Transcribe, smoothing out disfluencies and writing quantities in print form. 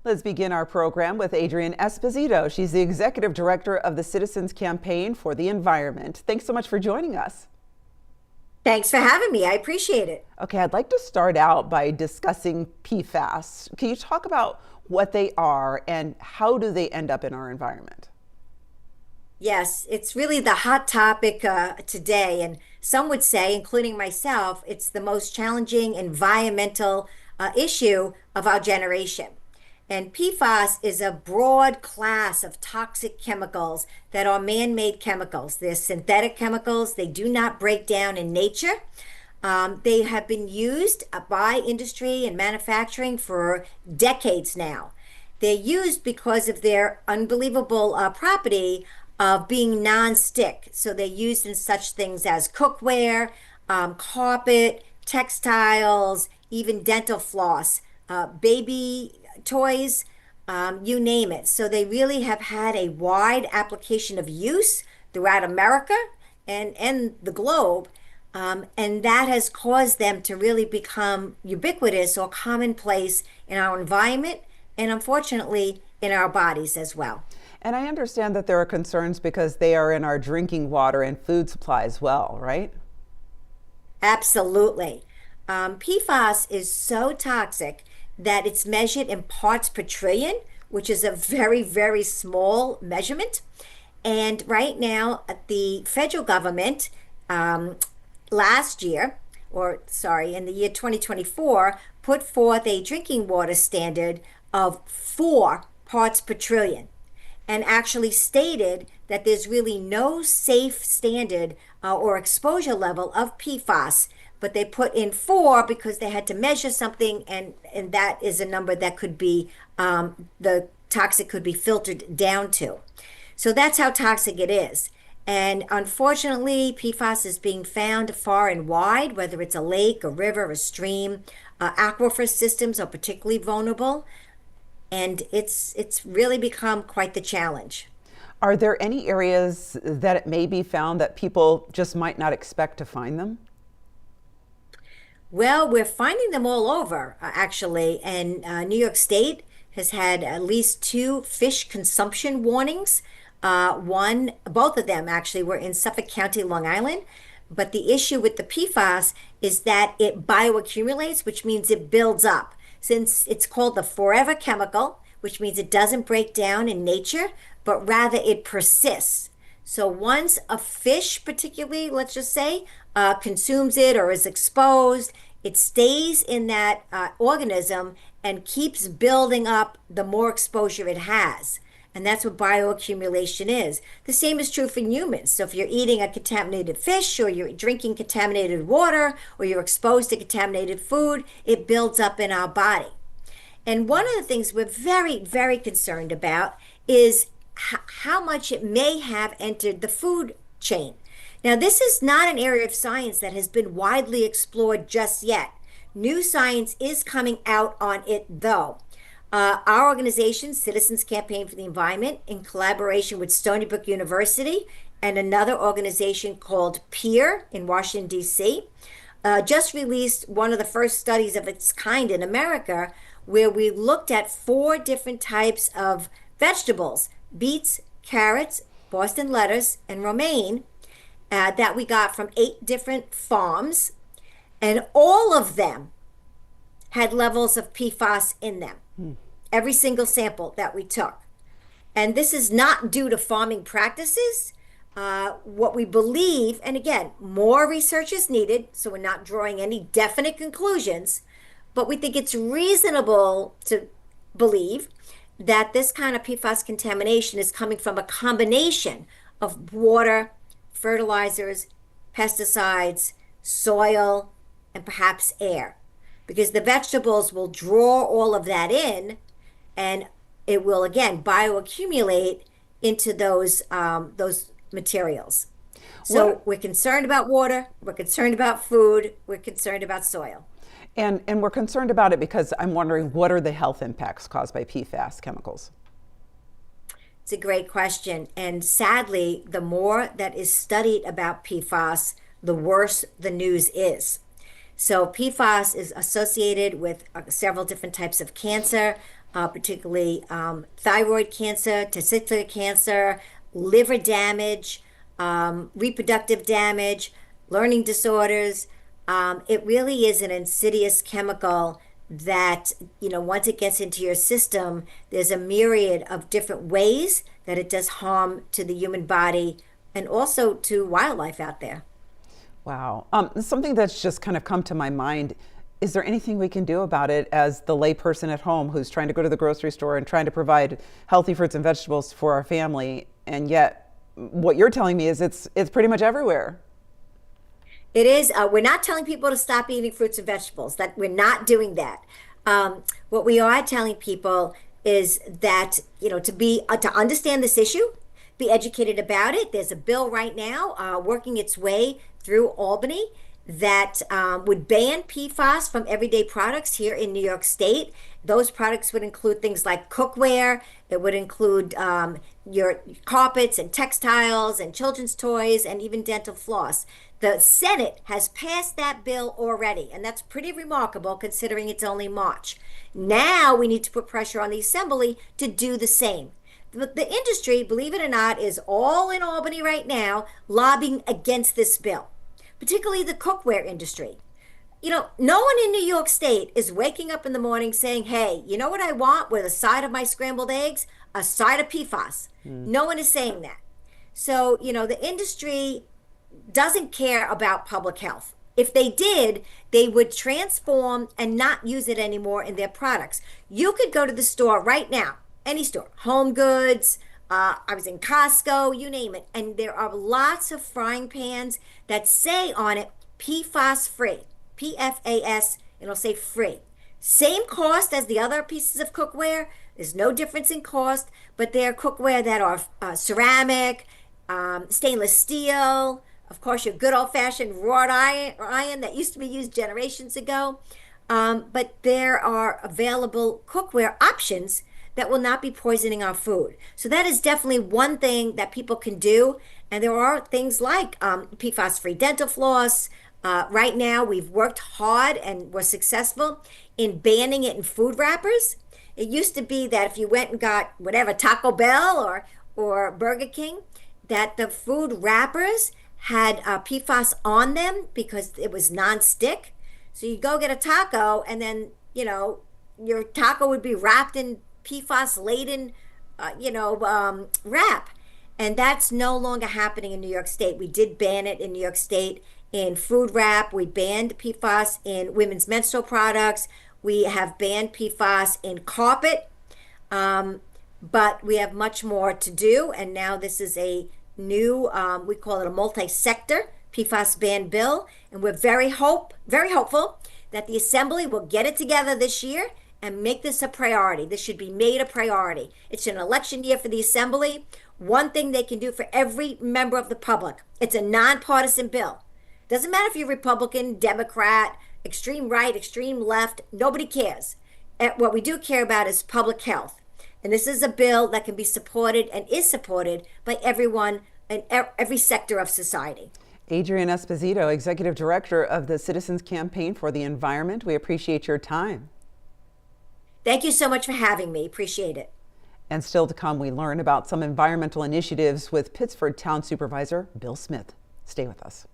Let's begin our program with Adrienne Esposito. She's the Executive Director of the Citizens Campaign for the Environment. Thanks so much for joining us. Thanks for having me. I appreciate it. Okay, I'd like to start out by discussing PFAS. Can you talk about what they are and how do they end up in our environment? Yes, it's really the hot topic today. And some would say, including myself, it's the most challenging environmental issue of our generation. And PFAS is a broad class of toxic chemicals that are man-made chemicals. They're synthetic chemicals. They do not break down in nature. They have been used by industry and manufacturing for decades now. They're used because of their unbelievable property of being non-stick. So they're used in such things as cookware, carpet, textiles, even dental floss, baby toys, you name it. So they really have had a wide application of use throughout America and the globe. And that has caused them to really become ubiquitous or commonplace in our environment and unfortunately in our bodies as well. And I understand that there are concerns because they are in our drinking water and food supply as well, right? Absolutely. PFAS is so toxic that it's measured in parts per trillion, which is a very, very small measurement. And right now, the federal government last year, in the year 2024, put forth a drinking water standard of 4 parts per trillion and actually stated that there's really no safe standard or exposure level of PFAS, but they put in 4 because they had to measure something, and that is a number that could be, the toxic could be filtered down to. So that's how toxic it is. And unfortunately, PFAS is being found far and wide, whether it's a lake, a river, a stream. Aquifer systems are particularly vulnerable, and it's really become quite the challenge. Are there any areas that it may be found that people just might not expect to find them? Well, we're finding them all over, actually. And New York State has had at least 2 fish consumption warnings. Both of them actually were in Suffolk County, Long Island. But the issue with the PFAS is that it bioaccumulates, which means it builds up. Since it's called the forever chemical, which means it doesn't break down in nature, but rather it persists. So once a fish, particularly, let's just say, consumes it or is exposed, it stays in that organism and keeps building up the more exposure it has. And that's what bioaccumulation is. The same is true for humans. So if you're eating a contaminated fish or you're drinking contaminated water or you're exposed to contaminated food, it builds up in our body. And one of the things we're very, very concerned about is how much it may have entered the food chain. Now, this is not an area of science that has been widely explored just yet. New science is coming out on it, though. Our organization, Citizens Campaign for the Environment, in collaboration with Stony Brook University and another organization called PEER in Washington, D.C., just released one of the first studies of its kind in America, where we looked at 4 different types of vegetables: beets, carrots, Boston lettuce, and romaine, that we got from 8 different farms, and all of them had levels of PFAS in them. Every single sample that we took. And this is not due to farming practices. What we believe, and again, more research is needed, so we're not drawing any definite conclusions, but we think it's reasonable to believe that this kind of PFAS contamination is coming from a combination of water, fertilizers, pesticides, soil, and perhaps air. Because the vegetables will draw all of that in, and it will again bioaccumulate into those materials. So we're concerned about water, we're concerned about food, we're concerned about soil. And we're concerned about it because I'm wondering, what are the health impacts caused by PFAS chemicals? It's a great question. And sadly, the more that is studied about PFAS, the worse the news is. So PFAS is associated with several different types of cancer, particularly thyroid cancer, testicular cancer, liver damage, reproductive damage, learning disorders. It really is an insidious chemical that, once it gets into your system, there's a myriad of different ways that it does harm to the human body and also to wildlife out there. Wow. Something that's just kind of come to my mind. Is there anything we can do about it as the layperson at home who's trying to go to the grocery store and trying to provide healthy fruits and vegetables for our family? And yet, what you're telling me is it's pretty much everywhere. It is. We're not telling people to stop eating fruits and vegetables. That we're not doing that. What we are telling people is that to understand this issue, be educated about it. There's a bill right now working its way through Albany that would ban PFAS from everyday products here in New York State. Those products would include things like cookware. It would include your carpets and textiles and children's toys and even dental floss. The Senate has passed that bill already, and that's pretty remarkable considering it's only March. Now we need to put pressure on the Assembly to do the same. The industry, believe it or not, is all in Albany right now lobbying against this bill, particularly the cookware industry. No one in New York State is waking up in the morning saying, hey, you know what I want with a side of my scrambled eggs? A side of PFAS. No one is saying that. So, the industry doesn't care about public health. If they did, they would transform and not use it anymore in their products. You could go to the store right now, any store, Home Goods, I was in Costco, you name it, and there are lots of frying pans that say on it PFAS free, PFAS, it'll say free. Same cost as the other pieces of cookware. There's no difference in cost, but they're cookware that are ceramic, stainless steel, of course, your good old-fashioned wrought iron that used to be used generations ago. But there are available cookware options that will not be poisoning our food. So that is definitely one thing that people can do. And there are things like PFAS-free dental floss. Right now, we've worked hard and were successful in banning it in food wrappers. It used to be that if you went and got whatever, Taco Bell or Burger King, that the food wrappers had PFAS on them because it was non-stick. So you go get a taco and then, your taco would be wrapped in PFAS-laden, wrap. And that's no longer happening in New York State. We did ban it in New York State in food wrap. We banned PFAS in women's menstrual products. We have banned PFAS in carpet. But we have much more to do. And now this is a new, we call it a multi-sector PFAS ban bill. And we're very hopeful that the Assembly will get it together this year and make this a priority. This should be made a priority. It's an election year for the Assembly. One thing they can do for every member of the public, it's a nonpartisan bill. Doesn't matter if you're Republican, Democrat, extreme right, extreme left, nobody cares. What we do care about is public health. And this is a bill that can be supported and is supported by everyone in every sector of society. Adrienne Esposito, Executive Director of the Citizens Campaign for the Environment. We appreciate your time. Thank you so much for having me. Appreciate it. And still to come, we learn about some environmental initiatives with Pittsford Town Supervisor Bill Smith. Stay with us.